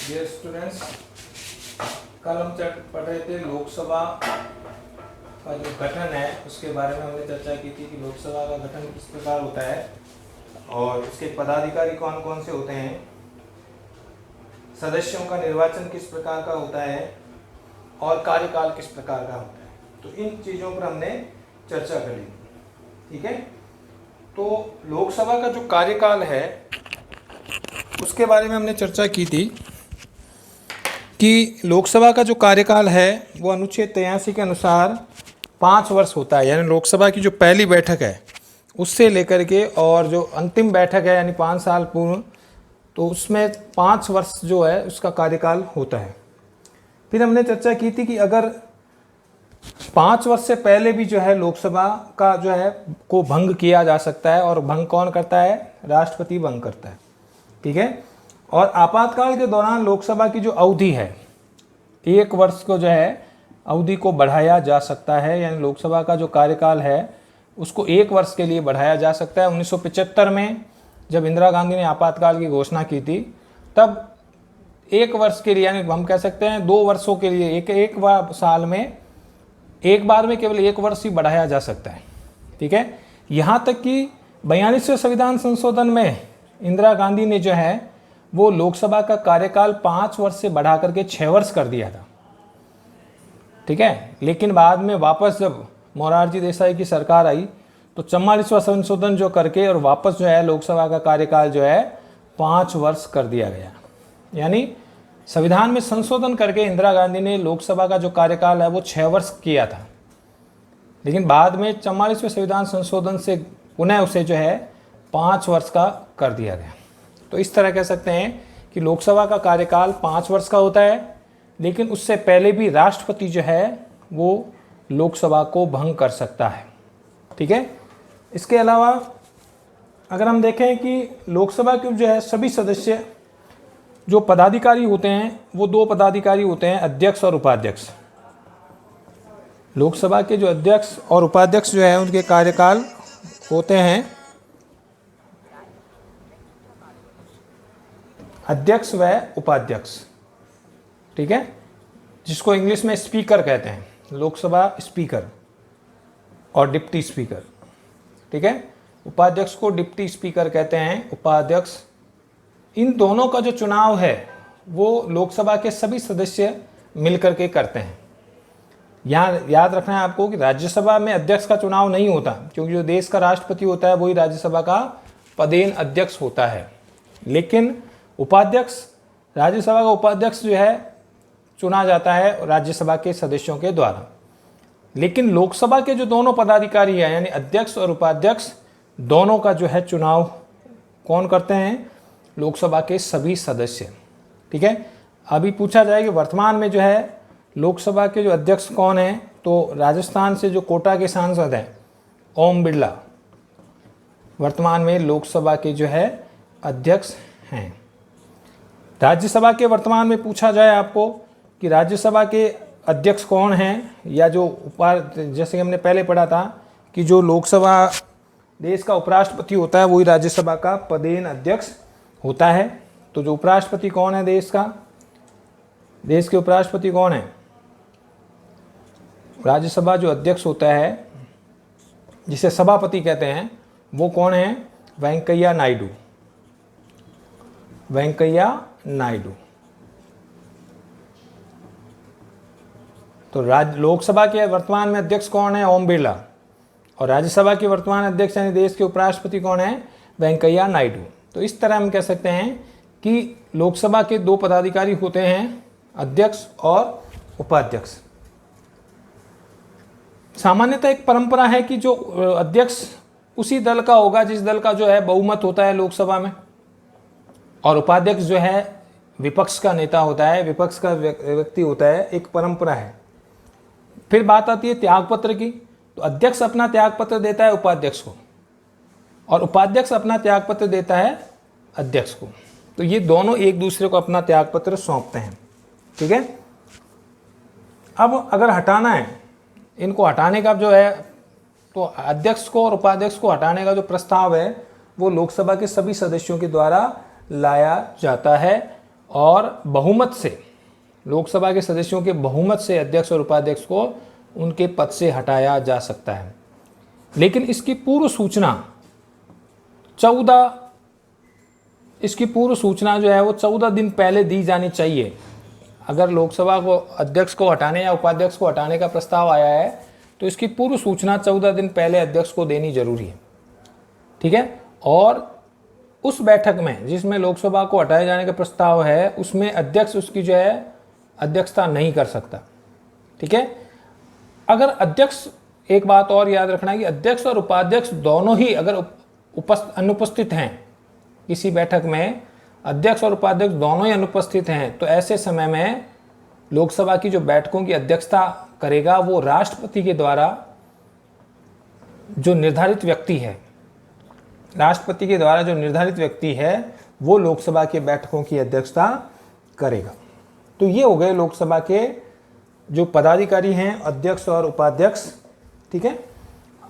Dear students, कल हम पढ़ रहे थे लोकसभा का जो गठन है उसके बारे में हमने चर्चा की थी कि लोकसभा का गठन किस प्रकार होता है और उसके पदाधिकारी कौन कौन से होते हैं, सदस्यों का निर्वाचन किस प्रकार का होता है और कार्यकाल किस प्रकार का होता है। तो इन चीज़ों पर हमने चर्चा करी। ठीक है, तो लोकसभा का जो कार्यकाल है उसके बारे में हमने चर्चा की थी कि लोकसभा का जो कार्यकाल है वो अनुच्छेद 83 के अनुसार 5 वर्ष होता है। यानी लोकसभा की जो पहली बैठक है उससे लेकर के और जो अंतिम बैठक है यानी 5 साल पूर्व, तो उसमें 5 वर्ष जो है उसका कार्यकाल होता है। फिर हमने चर्चा की थी कि अगर 5 वर्ष से पहले भी जो है लोकसभा का जो है को भंग किया जा सकता है, और भंग कौन करता है? राष्ट्रपति भंग करता है। ठीक है, और आपातकाल के दौरान लोकसभा की जो अवधि है 1 वर्ष को जो है अवधि को बढ़ाया जा सकता है। यानी लोकसभा का जो कार्यकाल है उसको 1 वर्ष के लिए बढ़ाया जा सकता है। 1975 में जब इंदिरा गांधी ने आपातकाल की घोषणा की थी तब 1 वर्ष के लिए, यानी हम कह सकते हैं 2 वर्षों के लिए, एक साल में एक बार में केवल 1 वर्ष ही बढ़ाया जा सकता है। ठीक है, यहाँ तक कि 42वें संविधान संशोधन में इंदिरा गांधी ने जो है वो लोकसभा का कार्यकाल 5 वर्ष से बढ़ा करके 6 वर्ष कर दिया था। ठीक है, लेकिन बाद में वापस जब मोरारजी देसाई की सरकार आई तो 44वां संशोधन जो करके और वापस जो है लोकसभा का कार्यकाल जो है 5 वर्ष कर दिया गया। यानी संविधान में संशोधन करके इंदिरा गांधी ने लोकसभा का जो कार्यकाल है वो 6 वर्ष किया था, लेकिन बाद में 44वें संविधान संशोधन से पुनः उसे जो है 5 वर्ष का कर दिया गया। तो इस तरह कह सकते हैं कि लोकसभा का कार्यकाल 5 वर्ष का होता है, लेकिन उससे पहले भी राष्ट्रपति जो है वो लोकसभा को भंग कर सकता है। ठीक है, इसके अलावा अगर हम देखें कि लोकसभा के जो है सभी सदस्य जो पदाधिकारी होते हैं वो 2 पदाधिकारी होते हैं, अध्यक्ष और उपाध्यक्ष। लोकसभा के जो अध्यक्ष और उपाध्यक्ष जो है उनके कार्यकाल होते हैं अध्यक्ष व उपाध्यक्ष। ठीक है, जिसको इंग्लिश में स्पीकर कहते हैं, लोकसभा स्पीकर और डिप्टी स्पीकर। ठीक है, उपाध्यक्ष को डिप्टी स्पीकर कहते हैं, उपाध्यक्ष। इन दोनों का जो चुनाव है वो लोकसभा के सभी सदस्य मिलकर के करते हैं। यहाँ याद रखना है आपको कि राज्यसभा में अध्यक्ष का चुनाव नहीं होता, क्योंकि जो देश का राष्ट्रपति होता है वही राज्यसभा का पदेन अध्यक्ष होता है। लेकिन उपाध्यक्ष, राज्यसभा का उपाध्यक्ष जो है चुना जाता है राज्यसभा के सदस्यों के द्वारा। लेकिन लोकसभा के जो दोनों पदाधिकारी हैं यानी अध्यक्ष और उपाध्यक्ष, दोनों का जो है चुनाव कौन करते हैं? लोकसभा के सभी सदस्य। ठीक है, अभी पूछा जाए कि वर्तमान में जो है लोकसभा के जो अध्यक्ष कौन हैं, तो राजस्थान से जो कोटा के सांसद हैं ओम बिरला वर्तमान में लोकसभा के जो है अध्यक्ष हैं। राज्यसभा के वर्तमान में पूछा जाए आपको कि राज्यसभा के अध्यक्ष कौन हैं, या जो जैसे हमने पहले पढ़ा था कि जो लोकसभा देश का उपराष्ट्रपति होता है वही राज्यसभा का पदेन अध्यक्ष होता है। तो जो उपराष्ट्रपति कौन है देश का? देश के उपराष्ट्रपति कौन है? राज्यसभा जो अध्यक्ष होता है जिसे सभापति कहते हैं वो कौन है? वेंकैया नायडू। वेंकैया नायडू। तो लोकसभा के वर्तमान में अध्यक्ष कौन है? ओम बिरला। और राज्यसभा के वर्तमान अध्यक्ष यानी देश के उपराष्ट्रपति कौन है? वेंकैया नायडू। तो इस तरह हम कह सकते हैं कि लोकसभा के 2 पदाधिकारी होते हैं, अध्यक्ष और उपाध्यक्ष। सामान्यतः एक परंपरा है कि जो अध्यक्ष उसी दल का होगा जिस दल का जो है बहुमत होता है लोकसभा में, और उपाध्यक्ष जो है विपक्ष का नेता होता है, विपक्ष का व्यक्ति होता है। एक परंपरा है। फिर बात आती है त्यागपत्र की। तो अध्यक्ष अपना त्यागपत्र देता है उपाध्यक्ष को और उपाध्यक्ष अपना त्यागपत्र देता है अध्यक्ष को। तो ये दोनों एक दूसरे को अपना त्यागपत्र सौंपते हैं। ठीक है, अब अगर हटाना है, इनको हटाने का जो है, तो अध्यक्ष को और उपाध्यक्ष को हटाने का जो प्रस्ताव है वो लोकसभा के सभी सदस्यों के द्वारा लाया जाता है और बहुमत से, लोकसभा के सदस्यों के बहुमत से अध्यक्ष और उपाध्यक्ष को उनके पद से हटाया जा सकता है। लेकिन इसकी पूर्व सूचना जो है वो 14 दिन पहले दी जानी चाहिए। अगर लोकसभा को अध्यक्ष को हटाने या उपाध्यक्ष को हटाने का प्रस्ताव आया है तो इसकी पूर्व सूचना 14 दिन पहले अध्यक्ष को देनी जरूरी है, ठीक है। और उस बैठक में जिसमें लोकसभा को हटाए जाने का प्रस्ताव है उसमें अध्यक्ष उसकी जो है अध्यक्षता नहीं कर सकता, ठीक है। अगर अध्यक्ष, एक बात और याद रखना है कि अध्यक्ष और उपाध्यक्ष दोनों ही अगर अनुपस्थित हैं किसी बैठक में, अध्यक्ष और उपाध्यक्ष दोनों ही अनुपस्थित हैं, तो ऐसे समय में लोकसभा की जो बैठकों की अध्यक्षता करेगा वो राष्ट्रपति के द्वारा जो निर्धारित व्यक्ति है, राष्ट्रपति के द्वारा जो निर्धारित व्यक्ति है वो लोकसभा की बैठकों की अध्यक्षता करेगा। तो ये हो गए लोकसभा के जो पदाधिकारी हैं, अध्यक्ष और उपाध्यक्ष, ठीक है।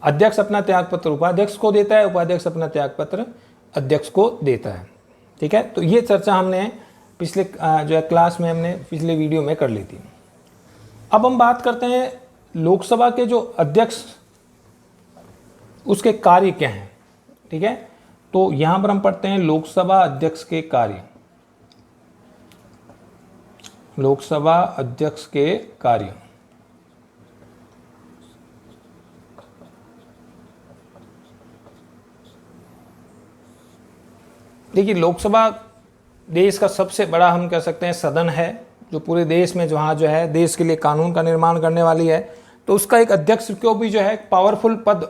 अध्यक्ष अपना त्यागपत्र उपाध्यक्ष को देता है, उपाध्यक्ष अपना त्यागपत्र अध्यक्ष को देता है, ठीक है। तो ये चर्चा हमने पिछले जो है क्लास में, हमने पिछले वीडियो में कर ली थी। अब हम बात करते हैं लोकसभा के जो अध्यक्ष, उसके कार्य क्या हैं, ठीक है। तो यहां पर हम पढ़ते हैं लोकसभा अध्यक्ष के कार्य। लोकसभा अध्यक्ष के कार्य, देखिए लोकसभा देश का सबसे बड़ा, हम कह सकते हैं, सदन है जो पूरे देश में जहाँ जो है देश के लिए कानून का निर्माण करने वाली है। तो उसका एक अध्यक्ष को भी जो है पावरफुल पद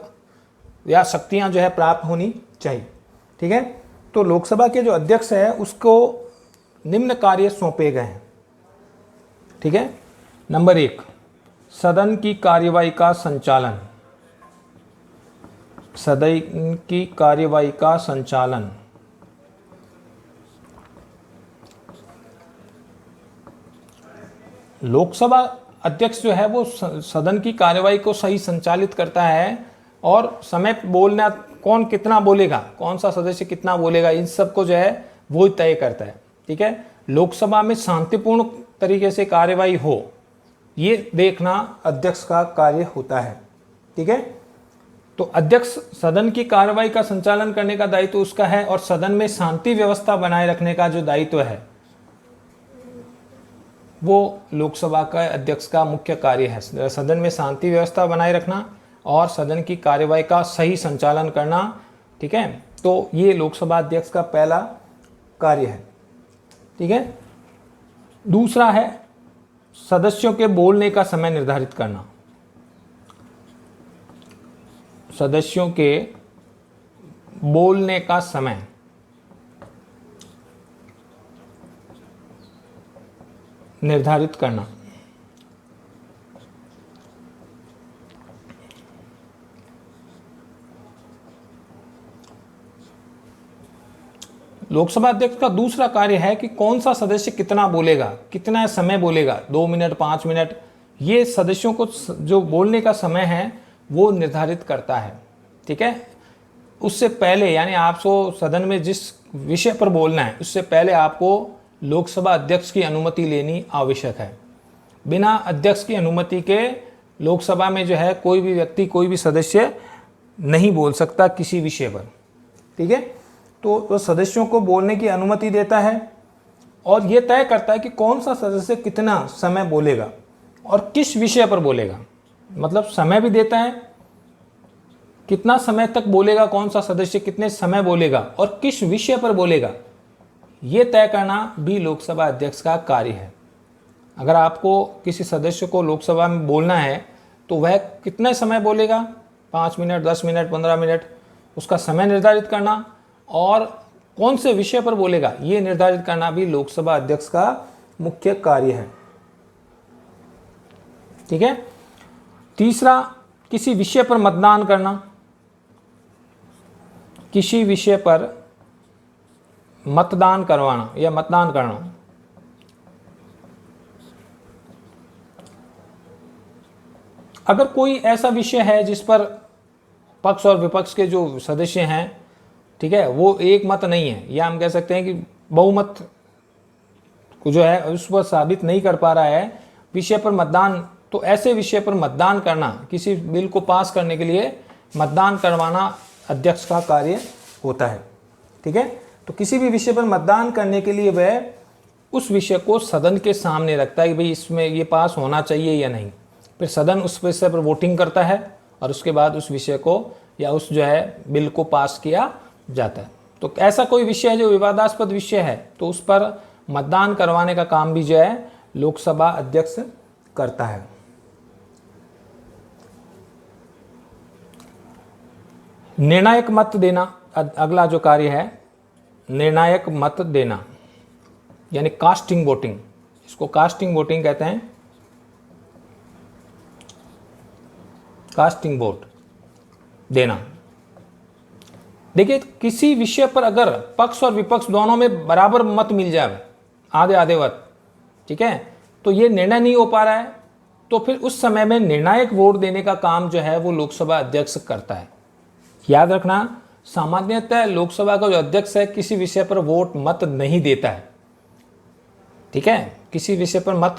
या शक्तियाँ जो है प्राप्त होनी चाहिए, ठीक है। तो लोकसभा के जो अध्यक्ष है उसको निम्न कार्य सौंपे गए हैं, ठीक है। नंबर 1, सदन की कार्यवाही का संचालन। सदन की कार्यवाही का संचालन, लोकसभा अध्यक्ष जो है वो सदन की कार्यवाही को सही संचालित करता है और समय बोलना, कौन कितना बोलेगा, कौन सा सदस्य कितना बोलेगा, इन सब को जो है वो तय करता है, ठीक है। लोकसभा में शांतिपूर्ण तरीके से कार्यवाही हो, ये देखना अध्यक्ष का कार्य होता है, ठीक है। तो अध्यक्ष सदन की कार्यवाही का संचालन करने का दायित्व उसका है और सदन में शांति व्यवस्था बनाए रखने का जो दायित्व है वो लोकसभा का अध्यक्ष का मुख्य कार्य है। सदन में शांति व्यवस्था बनाए रखना और सदन की कार्यवाही का सही संचालन करना, ठीक है। तो ये लोकसभा अध्यक्ष का पहला कार्य है, ठीक है। दूसरा है सदस्यों के बोलने का समय निर्धारित करना। सदस्यों के बोलने का समय निर्धारित करना। लोकसभा अध्यक्ष का दूसरा कार्य है कि कौन सा सदस्य कितना बोलेगा, कितना समय बोलेगा, 2 मिनट, 5 मिनट, ये सदस्यों को जो बोलने का समय है वो निर्धारित करता है, ठीक है। उससे पहले, यानी आपको सदन में जिस विषय पर बोलना है उससे पहले आपको लोकसभा अध्यक्ष की अनुमति लेनी आवश्यक है। बिना अध्यक्ष की अनुमति के लोकसभा में जो है कोई भी व्यक्ति, कोई भी सदस्य नहीं बोल सकता किसी विषय पर, ठीक है। तो वो सदस्यों को बोलने की अनुमति देता है और ये तय करता है कि कौन सा सदस्य कितना समय बोलेगा और किस विषय पर बोलेगा। मतलब समय भी देता है, कितना समय तक बोलेगा, कौन सा सदस्य कितने समय बोलेगा और किस विषय पर बोलेगा, ये तय करना भी लोकसभा अध्यक्ष का कार्य है। अगर आपको किसी सदस्य को लोकसभा में बोलना है तो वह कितने समय बोलेगा, 5 मिनट, 10 मिनट, 15 मिनट, उसका समय निर्धारित करना और कौन से विषय पर बोलेगा ये निर्धारित करना भी लोकसभा अध्यक्ष का मुख्य कार्य है, ठीक है। तीसरा, किसी विषय पर मतदान करना। किसी विषय पर मतदान करवाना या मतदान करना। अगर कोई ऐसा विषय है जिस पर पक्ष और विपक्ष के जो सदस्य हैं, ठीक है, वो एक मत नहीं है, या हम कह सकते हैं कि बहुमत को जो है उस पर साबित नहीं कर पा रहा है विषय पर मतदान, तो ऐसे विषय पर मतदान करना, किसी बिल को पास करने के लिए मतदान करवाना अध्यक्ष का कार्य होता है। ठीक है, तो किसी भी विषय पर मतदान करने के लिए वह उस विषय को सदन के सामने रखता है कि भाई इसमें ये पास होना चाहिए या नहीं। फिर सदन उस विषय पर वोटिंग करता है और उसके बाद उस विषय को या उस जो है बिल को पास किया जाता है। तो ऐसा कोई विषय है जो विवादास्पद विषय है तो उस पर मतदान करवाने का काम भी जो है लोकसभा अध्यक्ष करता है। निर्णायक मत देना अगला जो कार्य है, निर्णायक मत देना यानी कास्टिंग वोटिंग, इसको कास्टिंग वोटिंग कहते हैं। कास्टिंग वोट देना, देखिए किसी विषय पर अगर पक्ष और विपक्ष दोनों में बराबर मत मिल जाए, आधे आधे मत, ठीक है, तो ये निर्णय नहीं हो पा रहा है, तो फिर उस समय में निर्णायक वोट देने का काम जो है वो लोकसभा अध्यक्ष करता है। याद रखना, सामान्यतः लोकसभा का जो अध्यक्ष है किसी विषय पर वोट मत नहीं देता है। ठीक है, किसी विषय पर मत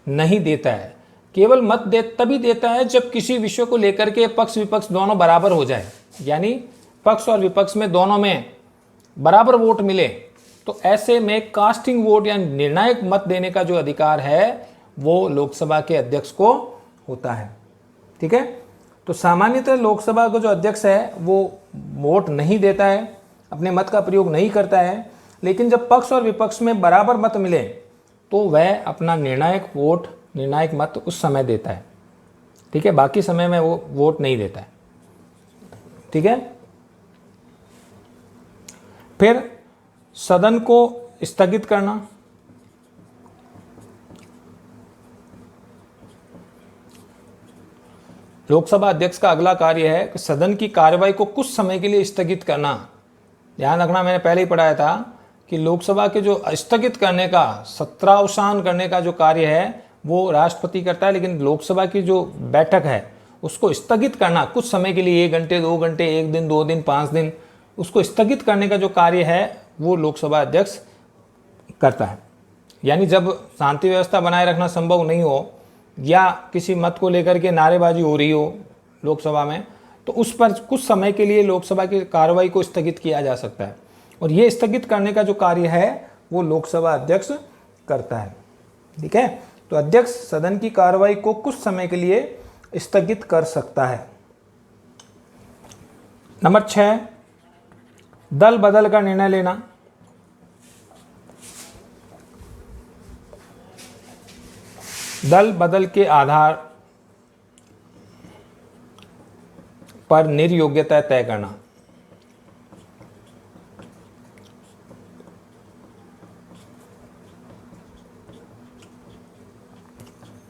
नहीं देता है, केवल मत तभी देता है जब किसी विषय को लेकर के पक्ष विपक्ष दोनों बराबर हो जाए, यानी पक्ष और विपक्ष में दोनों में बराबर वोट मिले, तो ऐसे में कास्टिंग वोट या निर्णायक मत देने का जो अधिकार है वो लोकसभा के अध्यक्ष को होता है। ठीक है, तो सामान्यतः लोकसभा का जो अध्यक्ष है वो वोट नहीं देता है, अपने मत का प्रयोग नहीं करता है, लेकिन जब पक्ष और विपक्ष में बराबर मत मिले तो वह अपना निर्णायक वोट, निर्णायक मत उस समय देता है। ठीक है, बाकी समय में वो वोट नहीं देता है। ठीक है, फिर सदन को स्थगित करना, लोकसभा अध्यक्ष का अगला कार्य है कि सदन की कार्रवाई को कुछ समय के लिए स्थगित करना। ध्यान रखना, मैंने पहले ही पढ़ाया था कि लोकसभा के जो स्थगित करने का, सत्रावसान करने का जो कार्य है वो राष्ट्रपति करता है, लेकिन लोकसभा की जो बैठक है उसको स्थगित करना कुछ समय के लिए, 1 घंटे 2 घंटे, 1 दिन 2 दिन 5 दिन, उसको स्थगित करने का जो कार्य है वो लोकसभा अध्यक्ष करता है। यानी जब शांति व्यवस्था बनाए रखना संभव नहीं हो या किसी मत को लेकर के नारेबाजी हो रही हो लोकसभा में, तो उस पर कुछ समय के लिए लोकसभा की कार्रवाई को स्थगित किया जा सकता है, और ये स्थगित करने का जो कार्य है वो लोकसभा अध्यक्ष करता है। ठीक है, तो अध्यक्ष सदन की कार्रवाई को कुछ समय के लिए स्थगित कर सकता है। नंबर 6, दल बदल का निर्णय लेना। दल बदल के आधार पर निर्योग्यता तय करना।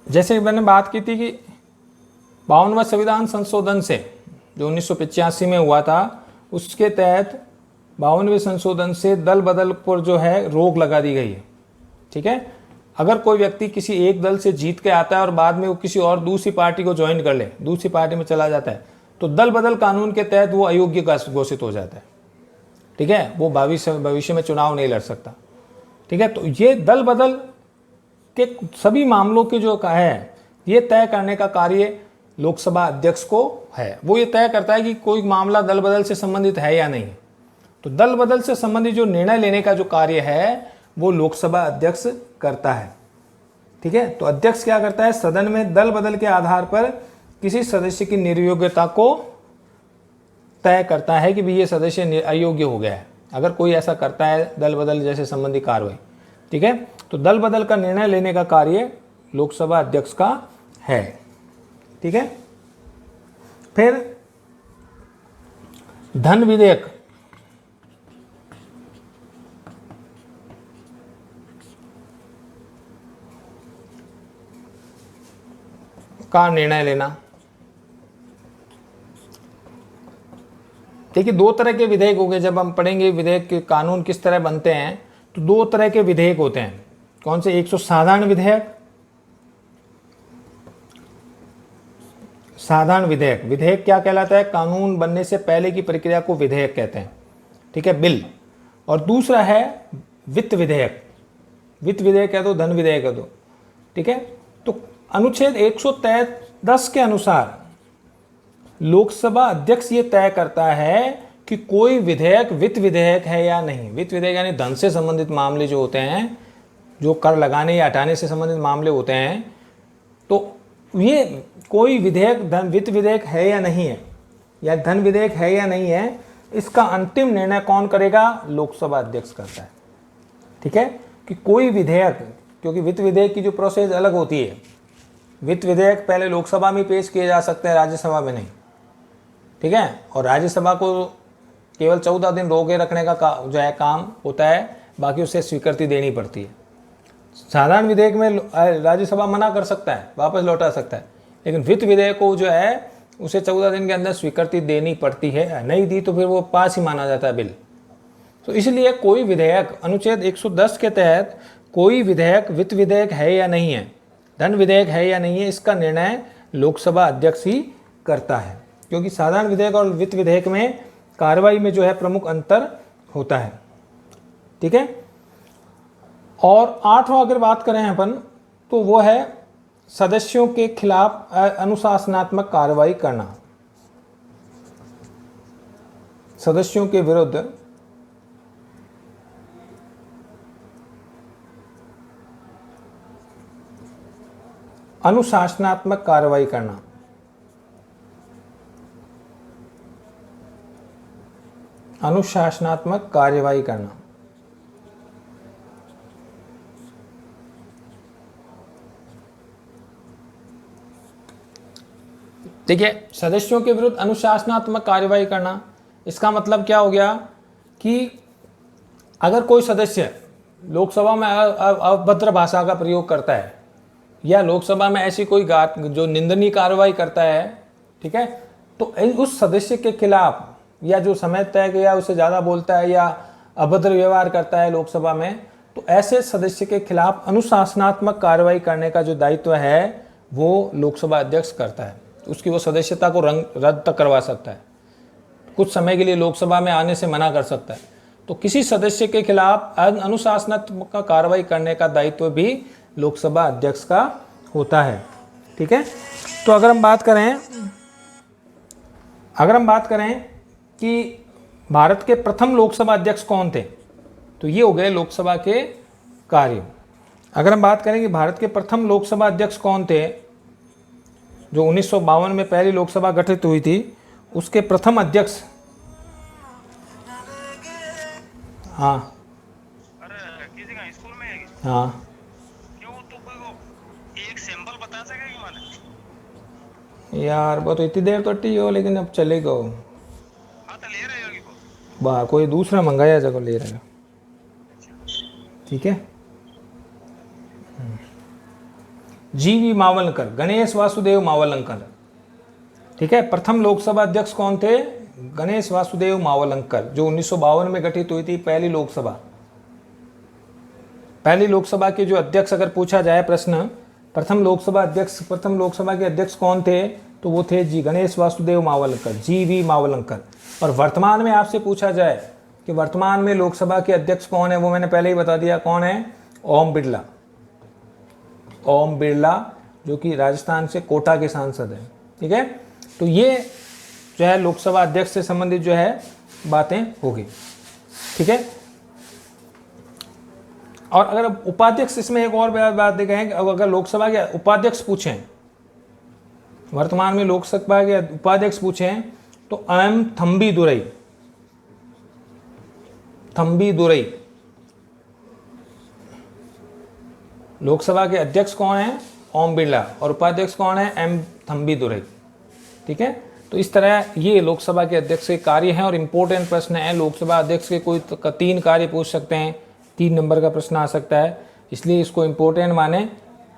जैसे मैंने बात की थी कि 52वां संविधान संशोधन से जो 1985 में हुआ था, उसके तहत 52वें संशोधन से दल बदल पर जो है रोक लगा दी गई है। ठीक है, अगर कोई व्यक्ति किसी एक दल से जीत के आता है और बाद में वो किसी और दूसरी पार्टी को ज्वाइन कर ले, दूसरी पार्टी में चला जाता है, तो दल बदल कानून के तहत वो अयोग्य घोषित हो जाता है। ठीक है, वो भविष्य में चुनाव नहीं लड़ सकता। ठीक है, तो ये दल बदल के सभी मामलों के जो है ये तय करने का कार्य लोकसभा अध्यक्ष को है। वो ये तय करता है कि कोई मामला दल बदल से संबंधित है या नहीं। तो दल बदल से संबंधित जो निर्णय लेने का जो कार्य है वो लोकसभा अध्यक्ष करता है। ठीक है, तो अध्यक्ष क्या करता है, सदन में दल बदल के आधार पर किसी सदस्य की निर्योग्यता को तय करता है कि भी ये सदस्य अयोग्य हो गया है, अगर कोई ऐसा करता है दल बदल जैसे संबंधी कार्रवाई। ठीक है, तो दल बदल का निर्णय लेने का कार्य लोकसभा अध्यक्ष का है। ठीक है, फिर धन विधेयक का निर्णय लेना। देखिए, 2 तरह के विधेयक हो गए। जब हम पढ़ेंगे विधेयक के कानून किस तरह बनते हैं, तो 2 तरह के विधेयक होते हैं। कौन से? एक तो साधारण विधेयक, साधारण विधेयक। विधेयक क्या कहलाता है? कानून बनने से पहले की प्रक्रिया को विधेयक कहते हैं। ठीक है, बिल। और दूसरा है वित्त विधेयक। वित्त विधेयक कह दो, धन विधेयक कह दो, ठीक है। तो अनुच्छेद 110 के अनुसार लोकसभा अध्यक्ष ये तय करता है कि कोई विधेयक वित्त विधेयक है या नहीं। वित्त विधेयक यानी धन से संबंधित मामले जो होते हैं, जो कर लगाने या हटाने से संबंधित मामले होते हैं, तो ये कोई विधेयक धन वित्त विधेयक है या नहीं है, या धन विधेयक है या नहीं है, इसका अंतिम निर्णय कौन करेगा? लोकसभा अध्यक्ष करता है, ठीक है। कि कोई विधेयक, क्योंकि वित्त विधेयक की जो प्रोसेस अलग होती है, वित्त विधेयक पहले लोकसभा में पेश किए जा सकते हैं, राज्यसभा में नहीं, ठीक है। और राज्यसभा को केवल 14 दिन रोके रखने का जो है काम होता है, बाकी उसे स्वीकृति देनी पड़ती है। साधारण विधेयक में राज्यसभा मना कर सकता है, वापस लौटा सकता है, लेकिन वित्त विधेयक को जो है उसे 14 दिन के अंदर स्वीकृति देनी पड़ती है, नहीं दी तो फिर वो पास ही माना जाता है बिल। तो इसलिए कोई विधेयक, अनुच्छेद 110 के तहत कोई विधेयक वित्त विधेयक है या नहीं है, धन विधेयक है या नहीं है, इसका निर्णय लोकसभा अध्यक्ष ही करता है, क्योंकि साधारण विधेयक और वित्त विधेयक में कार्रवाई में जो है प्रमुख अंतर होता है, ठीक है। और 8वां अगर बात करें अपन, तो वो है सदस्यों के खिलाफ अनुशासनात्मक कार्रवाई करना। सदस्यों के विरुद्ध अनुशासनात्मक कार्रवाई करना। अनुशासनात्मक कार्रवाई करना। देखिए, सदस्यों के विरुद्ध अनुशासनात्मक कार्रवाई करना, इसका मतलब क्या हो गया कि अगर कोई सदस्य लोकसभा में अभद्र भाषा का प्रयोग करता है, या लोकसभा में ऐसी कोई जो निंदनीय कार्रवाई करता है, ठीक है, तो उस सदस्य के खिलाफ, या जो समझता है कि या उससे ज़्यादा बोलता है या अभद्र व्यवहार करता है लोकसभा में, तो ऐसे सदस्य के खिलाफ अनुशासनात्मक कार्रवाई करने का जो दायित्व है वो लोकसभा अध्यक्ष करता है। उसकी वो सदस्यता को रद्द तक करवा सकता है, कुछ समय के लिए लोकसभा में आने से मना कर सकता है। तो किसी सदस्य के खिलाफ अनुशासनात्मक कार्रवाई करने का दायित्व भी लोकसभा अध्यक्ष का होता है, ठीक है। तो अगर हम बात करें कि भारत के प्रथम लोकसभा अध्यक्ष कौन थे, तो ये हो गए लोकसभा के कार्य। अगर हम बात करें कि भारत के प्रथम लोकसभा अध्यक्ष कौन थे, जो 1952 में पहली लोकसभा गठित हुई थी, उसके प्रथम अध्यक्ष, हाँ स्कूल में हाँ, क्यों तो कोई एक सैंपल बता सकेगी माने यार वो तो इतनी देर तो टी हो, लेकिन अब चलेगा। हाँ तो ले रहे होगी वो, वाह, कोई दूसरा मंगाया जगह ले रहे हो, ठीक है। जीवी मावलंकर, गणेश वासुदेव मावलंकर, ठीक है। प्रथम लोकसभा अध्यक्ष कौन थे? गणेश वासुदेव मावलंकर, जो 1952 में गठित हुई थी पहली लोकसभा। पहली लोकसभा के जो अध्यक्ष अगर पूछा जाए प्रश्न, प्रथम लोकसभा के अध्यक्ष कौन थे, तो वो थे जी गणेश वासुदेव मावलंकर, जीवी मावलंकर। और वर्तमान में आपसे पूछा जाए कि वर्तमान में लोकसभा के अध्यक्ष कौन है, वो मैंने पहले ही बता दिया कौन है, ओम बिरला। ओम बिरला, जो कि राजस्थान से कोटा के सांसद हैं, ठीक है। तो ये जो है लोकसभा अध्यक्ष से संबंधित जो है बातें होगी, ठीक है। और अगर उपाध्यक्ष, इसमें एक और बात देखें कि अगर लोकसभा के उपाध्यक्ष पूछें, वर्तमान में लोकसभा के उपाध्यक्ष पूछें, तो एम थम्बी दुरई लोकसभा के अध्यक्ष कौन है? ओम बिरला। और उपाध्यक्ष कौन है? एम थम्बी दुरई, ठीक है। तो इस तरह ये लोकसभा के अध्यक्ष के कार्य हैं। और इम्पोर्टेंट प्रश्न है, लोकसभा अध्यक्ष के कोई 3 कार्य पूछ सकते हैं, 3 नंबर का प्रश्न आ सकता है, इसलिए इसको इम्पोर्टेंट माने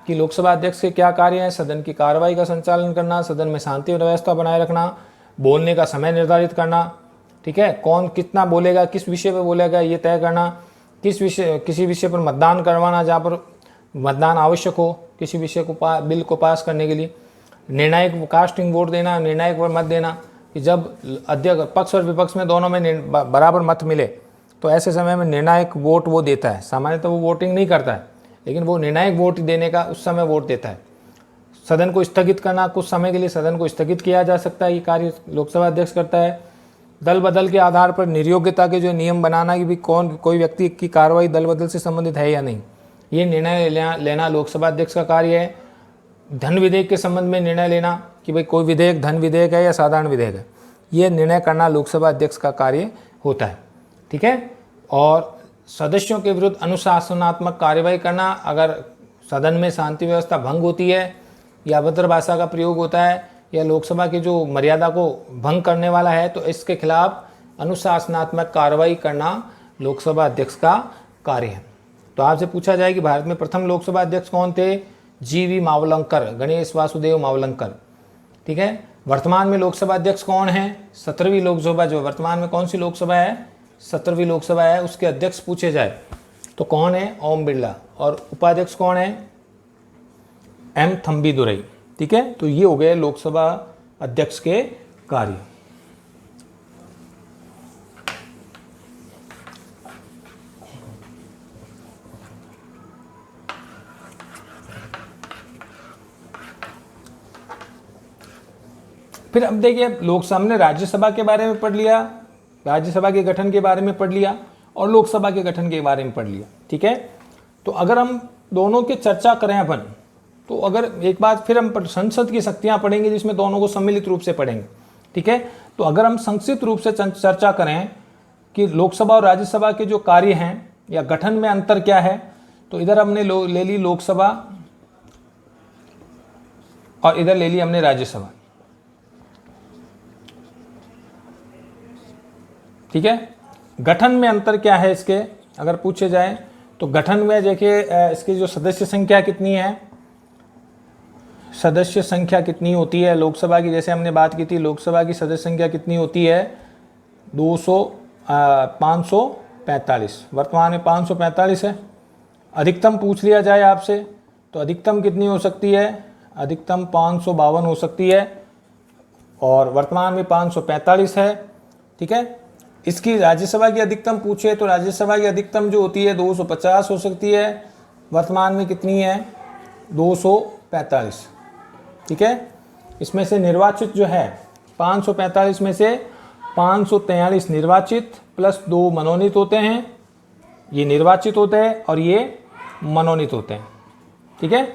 कि लोकसभा अध्यक्ष के क्या कार्य हैं। सदन की कार्रवाई का संचालन करना, सदन में शांति और व्यवस्था बनाए रखना, बोलने का समय निर्धारित करना, ठीक है, कौन कितना बोलेगा, किस विषय पर बोलेगा ये तय करना, किसी विषय पर मतदान करवाना जहाँ पर मतदान आवश्यक हो, किसी विषय को बिल को पास करने के लिए, निर्णायक कास्टिंग वोट देना, निर्णायक पर मत देना, कि जब अध्यक्ष पक्ष और विपक्ष में दोनों में बराबर मत मिले तो ऐसे समय में निर्णायक वोट वो देता है। सामान्यतः वो वोटिंग नहीं करता है, लेकिन वो निर्णायक वोट देने का उस समय वोट देता है। सदन को स्थगित करना, कुछ समय के लिए सदन को स्थगित किया जा सकता है, ये कार्य लोकसभा अध्यक्ष करता है। दल बदल के आधार पर निर्योग्यता के जो नियम बनाना कि भी कोई व्यक्ति की कार्रवाई दल बदल से संबंधित है या नहीं, ये निर्णय लेना लोकसभा अध्यक्ष का कार्य है। धन विधेयक के संबंध में निर्णय लेना कि भाई कोई विधेयक धन विधेयक है या साधारण विधेयक है, ये निर्णय करना लोकसभा अध्यक्ष का कार्य होता है। ठीक है। और सदस्यों के विरुद्ध अनुशासनात्मक कार्यवाही करना, अगर सदन में शांति व्यवस्था भंग होती है या अभद्र भाषा का प्रयोग होता है या लोकसभा की जो मर्यादा को भंग करने वाला है, तो इसके खिलाफ अनुशासनात्मक कार्रवाई करना लोकसभा अध्यक्ष का कार्य है। तो आपसे पूछा जाए कि भारत में प्रथम लोकसभा अध्यक्ष कौन थे? GV मावलंकर, गणेश वासुदेव मावलंकर। ठीक है। वर्तमान में लोकसभा अध्यक्ष कौन है? 17वीं लोकसभा, जो वर्तमान में कौन सी लोकसभा है? 17वीं लोकसभा है, उसके अध्यक्ष पूछे जाए तो कौन है? ओम बिरला। और उपाध्यक्ष कौन है? M थम्बीदुरई। ठीक है। तो ये हो गए लोकसभा अध्यक्ष के कार्य। फिर अब देखिए, लोकसभा ने राज्यसभा के बारे में पढ़ लिया, राज्यसभा के गठन के बारे में पढ़ लिया और लोकसभा के गठन के बारे में पढ़ लिया। ठीक है। तो अगर हम दोनों की चर्चा करें अपन, तो अगर एक बात फिर हम संसद की शक्तियां पढ़ेंगे, जिसमें दोनों को सम्मिलित रूप से पढ़ेंगे। ठीक है। तो अगर हम संक्षिप्त रूप से चर्चा करें कि लोकसभा और राज्यसभा के जो कार्य हैं या गठन में अंतर क्या है, तो इधर हमने ले ली लोकसभा और इधर ले ली हमने राज्यसभा। ठीक है। गठन में अंतर क्या है इसके, अगर पूछे जाए तो गठन में देखिए इसकी जो सदस्य संख्या कितनी है, सदस्य संख्या कितनी होती है लोकसभा की, जैसे हमने बात की थी, लोकसभा की सदस्य संख्या कितनी होती है? 545। वर्तमान में 545 है। अधिकतम पूछ लिया जाए आपसे तो अधिकतम कितनी हो सकती है? अधिकतम 552 हो सकती है और वर्तमान में 545 है। ठीक है। इसकी राज्यसभा की अधिकतम पूछे तो राज्यसभा की अधिकतम जो होती है 250 हो सकती है, वर्तमान में कितनी है? 245। ठीक है। इसमें से निर्वाचित जो है 545 में से 543 निर्वाचित प्लस 2 मनोनीत होते हैं, ये निर्वाचित होते हैं और ये मनोनीत होते हैं। ठीक है।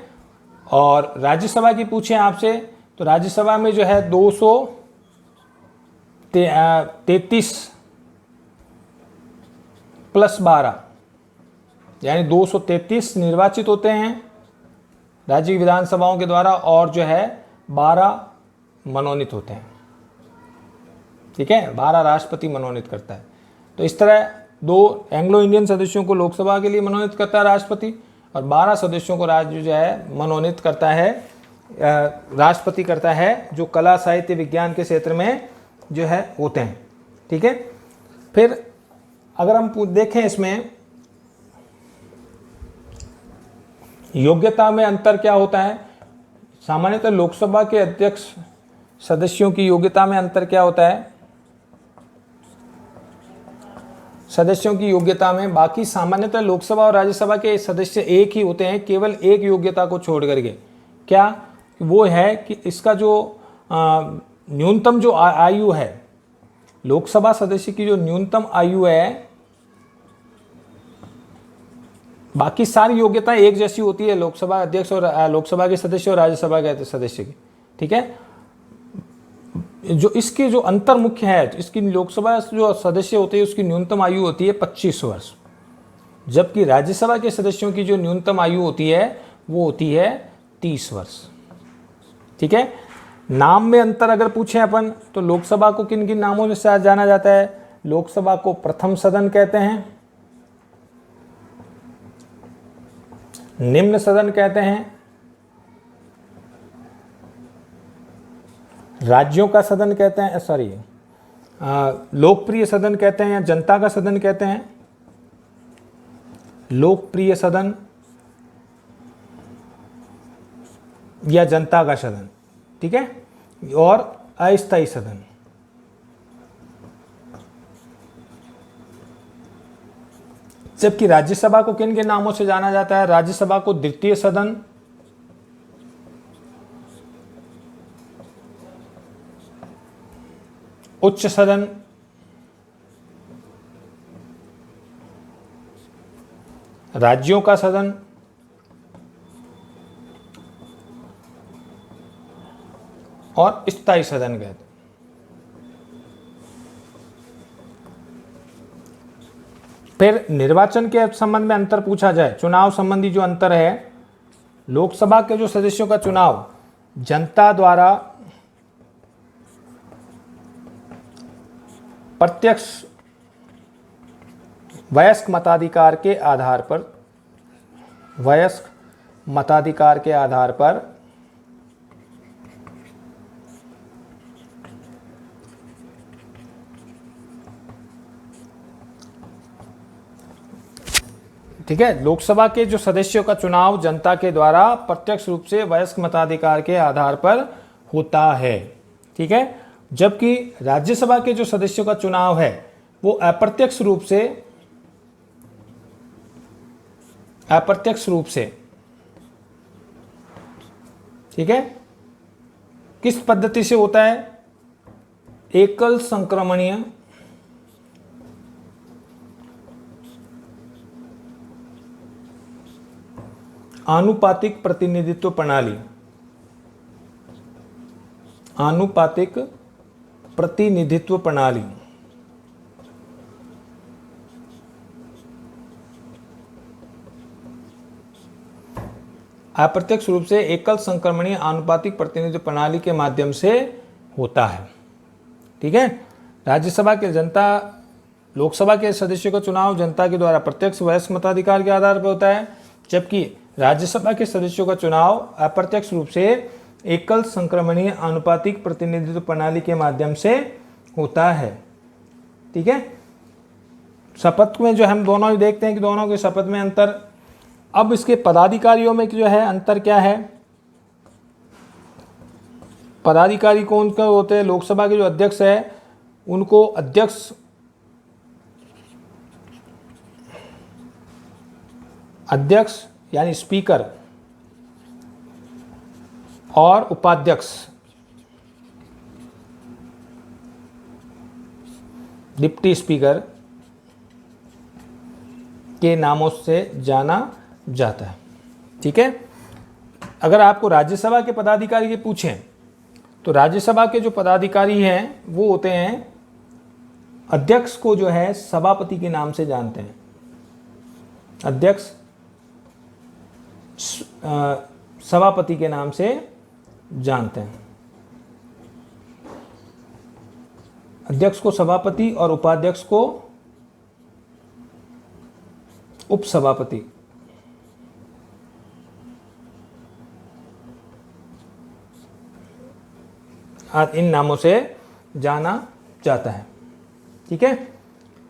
और राज्यसभा की पूछें आपसे तो राज्यसभा में जो है 233 प्लस 12 यानी 233 निर्वाचित होते हैं राज्य विधानसभाओं के द्वारा और जो है 12 मनोनीत होते हैं। ठीक है। 12 राष्ट्रपति मनोनीत करता है। तो इस तरह 2 एंग्लो इंडियन सदस्यों को लोकसभा के लिए मनोनीत करता है राष्ट्रपति और 12 सदस्यों को राज्य जो है मनोनीत करता है, राष्ट्रपति करता है, जो कला साहित्य विज्ञान के क्षेत्र में जो है होते हैं। ठीक है। फिर अगर हम देखें इसमें योग्यता में अंतर क्या होता है, सामान्यतः लोकसभा के अध्यक्ष सदस्यों की योग्यता में अंतर क्या होता है? सदस्यों की योग्यता में बाकी सामान्यतः लोकसभा और राज्यसभा के सदस्य एक ही होते हैं, केवल एक योग्यता को छोड़ करके। क्या वो है कि इसका जो न्यूनतम जो आयु है, लोकसभा सदस्य की जो न्यूनतम आयु है, बाकी सारी योग्यता एक जैसी होती है लोकसभा अध्यक्ष और लोकसभा के सदस्य और राज्यसभा के सदस्य की। ठीक है। जो इसके जो अंतर मुख्य है, तो इसकी लोकसभा जो सदस्य होते हैं उसकी न्यूनतम आयु होती है 25 वर्ष, जबकि राज्यसभा के सदस्यों की जो न्यूनतम आयु होती है वो होती है 30 वर्ष। ठीक है। नाम में अंतर अगर पूछें अपन तो लोकसभा को किन किन नामों से जाना जाता है? लोकसभा को प्रथम सदन कहते हैं, निम्न सदन कहते हैं, राज्यों का सदन कहते हैं, लोकप्रिय सदन कहते हैं या जनता का सदन कहते हैं, लोकप्रिय सदन या जनता का सदन। ठीक है। और अस्थायी सदन। जबकि राज्यसभा को किन के नामों से जाना जाता है? राज्यसभा को द्वितीय सदन, उच्च सदन, राज्यों का सदन और स्थायी सदन कहते हैं। फिर निर्वाचन के संबंध में अंतर पूछा जाए, चुनाव संबंधी जो अंतर है, लोकसभा के जो सदस्यों का चुनाव जनता द्वारा प्रत्यक्ष वयस्क मताधिकार के आधार पर, वयस्क मताधिकार के आधार पर ठीक है, लोकसभा के जो सदस्यों का चुनाव जनता के द्वारा प्रत्यक्ष रूप से वयस्क मताधिकार के आधार पर होता है। ठीक है, जबकि राज्यसभा के जो सदस्यों का चुनाव है वो अप्रत्यक्ष रूप से ठीक है, किस पद्धति से होता है? एकल संक्रमणीय आनुपातिक प्रतिनिधित्व प्रणाली, आनुपातिक प्रतिनिधित्व प्रणाली। अप्रत्यक्ष रूप से एकल संक्रमणीय आनुपातिक प्रतिनिधित्व प्रणाली के माध्यम से होता है। ठीक है, राज्यसभा के लोकसभा के सदस्यों का चुनाव जनता के द्वारा प्रत्यक्ष वयस्क मताधिकार के आधार पर होता है, जबकि राज्यसभा के सदस्यों का चुनाव अप्रत्यक्ष रूप से एकल संक्रमणीय आनुपातिक प्रतिनिधित्व प्रणाली के माध्यम से होता है। ठीक है, शपथ में जो हम दोनों ही देखते हैं कि दोनों के शपथ में अंतर। अब इसके पदाधिकारियों में जो है अंतर क्या है? पदाधिकारी कौन कौन होते हैं? लोकसभा के जो अध्यक्ष है उनको अध्यक्ष यानी स्पीकर और उपाध्यक्ष, डिप्टी स्पीकर के नामों से जाना जाता है। ठीक है, अगर आपको राज्यसभा के पदाधिकारी के पूछें तो राज्यसभा के जो पदाधिकारी हैं वो होते हैं, अध्यक्ष को जो है सभापति के नाम से जानते हैं। अध्यक्ष सभापति के नाम से जानते हैं। अध्यक्ष को सभापति और उपाध्यक्ष को उपसभापति। इन नामों से जाना जाता है। ठीक है,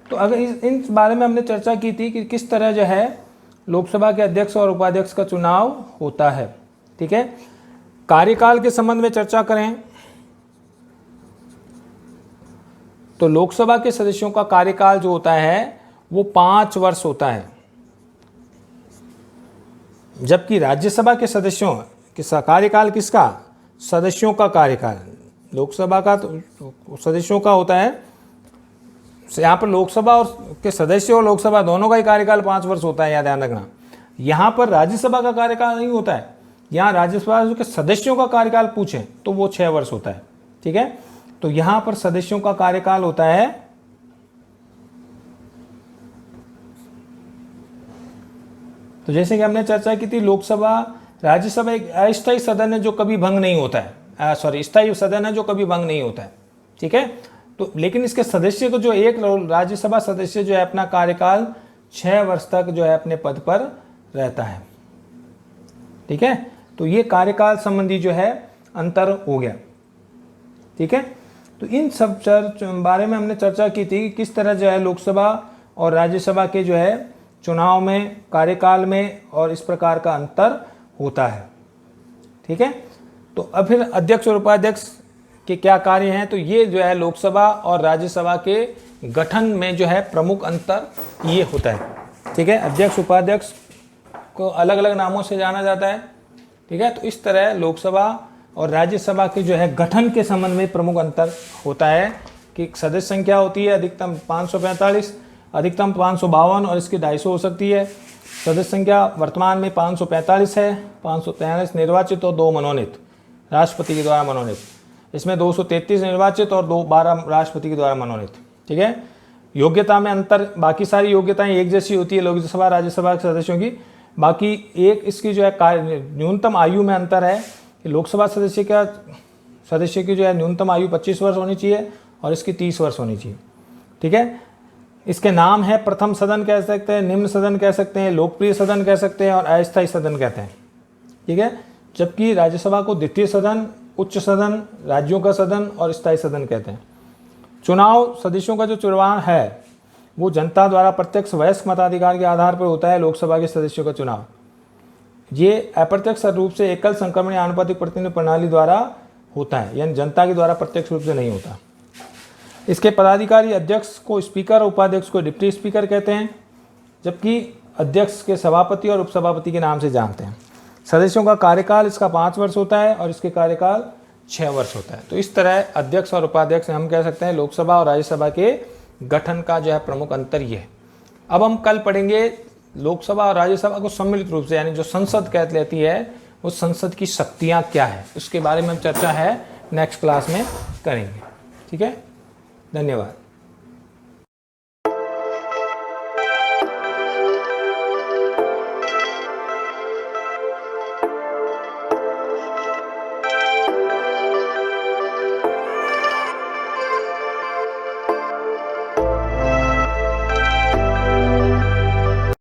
तो अगर इन बारे में हमने चर्चा की थी कि किस तरह जो है लोकसभा के अध्यक्ष और उपाध्यक्ष का चुनाव होता है। ठीक है, कार्यकाल के संबंध में चर्चा करें तो लोकसभा के सदस्यों का कार्यकाल जो होता है वो 5 वर्ष होता है, जबकि राज्यसभा के सदस्यों का कार्यकाल किसका? सदस्यों का कार्यकाल। लोकसभा का तो सदस्यों का होता है, यहाँ पर लोकसभा और के सदस्य और लोकसभा दोनों का ही कार्यकाल 5 वर्ष होता है, याद ध्यान रखना। यहाँ पर राज्यसभा का कार्यकाल नहीं होता है, यहाँ राज्यसभा के सदस्यों का कार्यकाल पूछें तो वो 6 वर्ष होता है। ठीक है, तो यहाँ पर सदस्यों का कार्यकाल होता है तो जैसे कि हमने चर्चा की थी, लोकसभा राज्यसभा एक अस्थायी सदन है जो कभी भंग नहीं होता है, स्थायी सदन है जो कभी भंग नहीं होता है। ठीक है, तो लेकिन इसके सदस्य को जो एक राज्यसभा सदस्य जो है अपना कार्यकाल 6 वर्ष तक जो है अपने पद पर रहता है। ठीक है, तो ये कार्यकाल संबंधी जो है अंतर हो गया। ठीक है, तो इन सब बारे में हमने चर्चा की थी किस तरह जो है लोकसभा और राज्यसभा के जो है चुनाव में, कार्यकाल में और इस प्रकार का अंतर होता है। ठीक है, तो अब फिर अध्यक्ष और उपाध्यक्ष के क्या कार्य हैं? तो ये जो है लोकसभा और राज्यसभा के गठन में जो है प्रमुख अंतर ये होता है। ठीक है। अध्यक्ष उपाध्यक्ष को अलग अलग नामों से जाना जाता है, ठीक है। तो इस तरह लोकसभा और राज्यसभा के जो है गठन के संबंध में प्रमुख अंतर होता है कि सदस्य संख्या होती है अधिकतम 545, अधिकतम 552 और इसकी 250 हो सकती है। सदस्य संख्या वर्तमान में 545 है, 543 निर्वाचित और 2 मनोनीत, राष्ट्रपति के द्वारा मनोनीत। इसमें 233 निर्वाचित और 12 राष्ट्रपति के द्वारा मनोनीत, ठीक है। योग्यता में अंतर, बाकी सारी योग्यताएं एक जैसी होती है लोकसभा राज्यसभा के सदस्यों की। बाकी एक इसकी जो है न्यूनतम आयु में अंतर है कि लोकसभा सदस्य की जो है न्यूनतम आयु 25 वर्ष होनी चाहिए और इसकी 30 वर्ष होनी चाहिए, ठीक है। इसके नाम है प्रथम सदन कह सकते हैं, निम्न सदन कह सकते हैं, लोकप्रिय सदन कह सकते हैं और अस्थायी सदन कहते हैं, ठीक है। जबकि राज्यसभा को द्वितीय सदन, उच्च सदन, राज्यों का सदन और स्थायी सदन कहते हैं। चुनाव, सदस्यों का जो चुनाव है वो जनता द्वारा प्रत्यक्ष वयस्क मताधिकार के आधार पर होता है। लोकसभा के सदस्यों का चुनाव ये अप्रत्यक्ष रूप से एकल संक्रमणीय आनुपातिक प्रतिनिधि प्रणाली द्वारा होता है, यानी जनता के द्वारा प्रत्यक्ष रूप से नहीं होता। इसके पदाधिकारी अध्यक्ष को स्पीकर और उपाध्यक्ष को डिप्टी स्पीकर कहते हैं, जबकि अध्यक्ष के सभापति और उपसभापति के नाम से जानते हैं। सदस्यों का कार्यकाल इसका 5 वर्ष होता है और इसके कार्यकाल 6 वर्ष होता है। तो इस तरह अध्यक्ष और उपाध्यक्ष हम कह सकते हैं लोकसभा और राज्यसभा के गठन का जो है प्रमुख अंतर ये है। अब हम कल पढ़ेंगे लोकसभा और राज्यसभा को सम्मिलित रूप से, यानी जो संसद कह लेती है उस संसद की शक्तियाँ क्या है, उसके बारे में हम चर्चा है नेक्स्ट क्लास में करेंगे, ठीक है। धन्यवाद।